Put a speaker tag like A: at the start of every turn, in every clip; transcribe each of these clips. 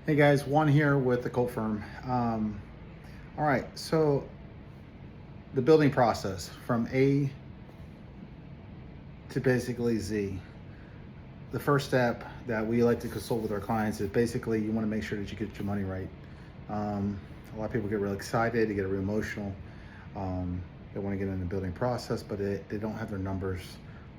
A: Hey guys, Juan here with the Colt Firm. All right, so the building process from A to basically Z. The first step that we like to consult with our clients is basically you want to make sure that you get your money right. A lot of people get really excited, they get real emotional. They want to get in the building process, but they don't have their numbers,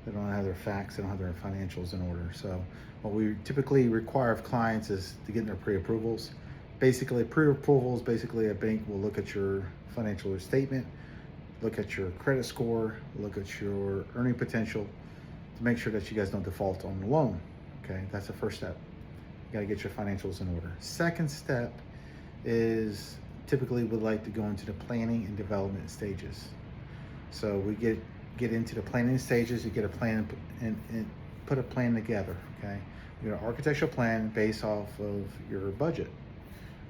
A: they don't have their facts, they don't have their financials in order. So what we typically require of clients is to get their pre-approvals. Basically, pre-approvals, basically a bank will look at your financial statement, look at your credit score, look at your earning potential to make sure that you guys don't default on the loan. Okay, that's the first step. You gotta get your financials in order. Second step is typically would like to go into the planning and development stages. So we get into the planning stages. You get a plan and put a plan together. Okay, you get an architectural plan based off of your budget.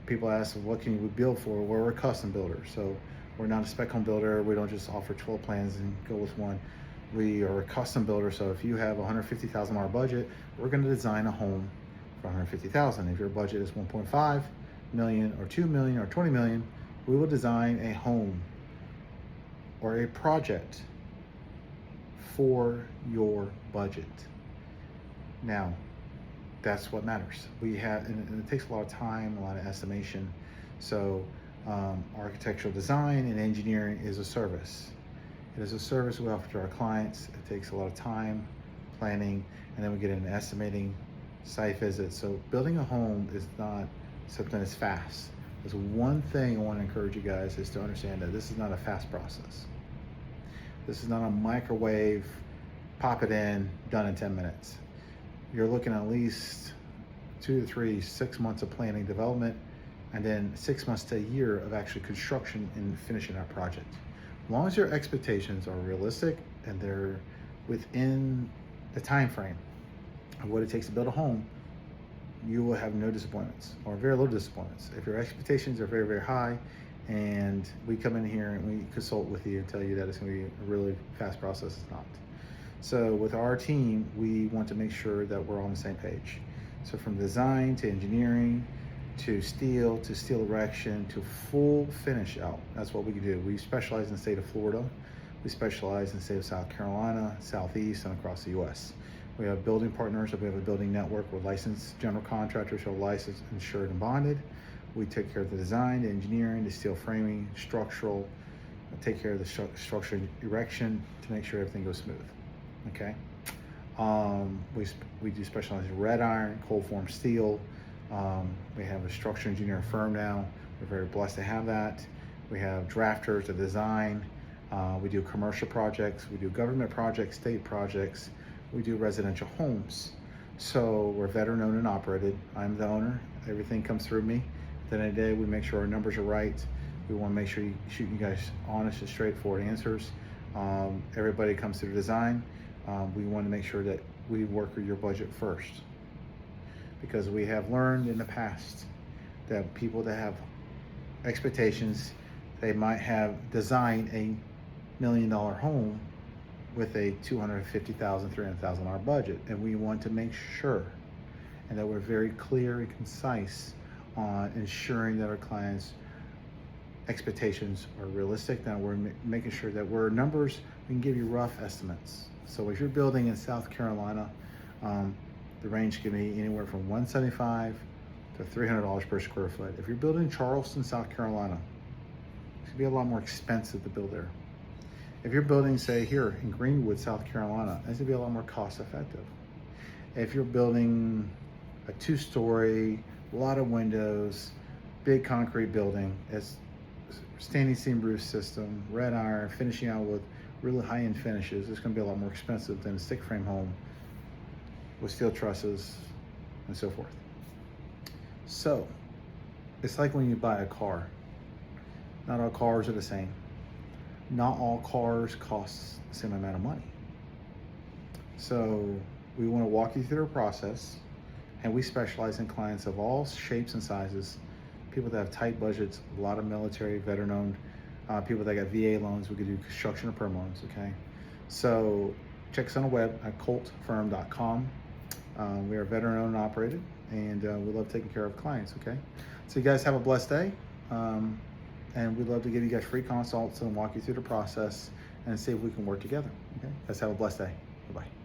A: People ask, what can you build for? Well, we're a custom builder, so we're not a spec home builder. We don't just offer 12 plans and go with one. We are a custom builder, so if you have a $150,000 budget, we're going to design a home for $150,000. If your budget is 1.5 million or 2 million or 20 million, we will design a home or a project for your budget. Now, that's what matters. We have, and it takes a lot of time, a lot of estimation. So, architectural design and engineering is a service. It is a service we offer to our clients. It takes a lot of time, planning, and then we get into estimating, site visits. So, building a home is not something that's fast. There's one thing I want to encourage you guys is to understand that this is not a fast process. This is not a microwave, pop it in, done in 10 minutes. You're looking at least 2 to 3, 6 months of planning development, and then 6 months to a year of actually construction and finishing that project. As long as your expectations are realistic and they're within the time frame of what it takes to build a home, you will have no disappointments or very little disappointments. If your expectations are very, very high and we come in here and we consult with you and tell you that it's going to be a really fast process, it's not. So with our team, we want to make sure that we're on the same page. So from design to engineering to steel erection to full finish out, that's what we do. We specialize in the state of Florida. We specialize in the state of South Carolina, Southeast, and across the US. We have building partners, we have a building network. We're licensed general contractors who are licensed, insured, and bonded. We take care of the design, the engineering, the steel framing, structural, take care of the structure erection to make sure everything goes smooth. Okay. We do specialize in red iron, cold form steel. We have a structural engineering firm now. We're very blessed to have that. We have drafters to design. We do commercial projects. We do government projects, state projects. We do residential homes. So we're veteran owned and operated. I'm the owner. Everything comes through me. At the end of the day, we make sure our numbers are right. We want to make sure you shoot you guys honest and straightforward answers. Everybody comes through design. We want to make sure that we work with your budget first, because we have learned in the past that people that have expectations, they might have designed $1 million home with a $250,000, $300,000 budget, and we want to make sure and that we're very clear and concise on ensuring that our clients' expectations are realistic. That we're making sure that we're numbers, we can give you rough estimates. So if you're building in South Carolina, the range can be anywhere from $175 to $300 per square foot. If you're building in Charleston, South Carolina, it's gonna be a lot more expensive to build there. If you're building, say, here in Greenwood, South Carolina, it's gonna be a lot more cost effective. If you're building a 2-story, a lot of windows, big concrete building, it's standing seam roof system, red iron, finishing out with really high-end finishes, it's gonna be a lot more expensive than a stick frame home with steel trusses and so forth. So it's like when you buy a car. Not all cars are the same. Not all cars cost the same amount of money. So we want to walk you through the process, and we specialize in clients of all shapes and sizes, people that have tight budgets, a lot of military, veteran-owned, people that got VA loans. We could do construction or perm loans, okay? So check us on the web at coltfirm.com. We are veteran-owned and operated, and we love taking care of clients. Okay, so you guys have a blessed day, and we'd love to give you guys free consults and walk you through the process and see if we can work together. Okay, guys have a blessed day. Bye bye.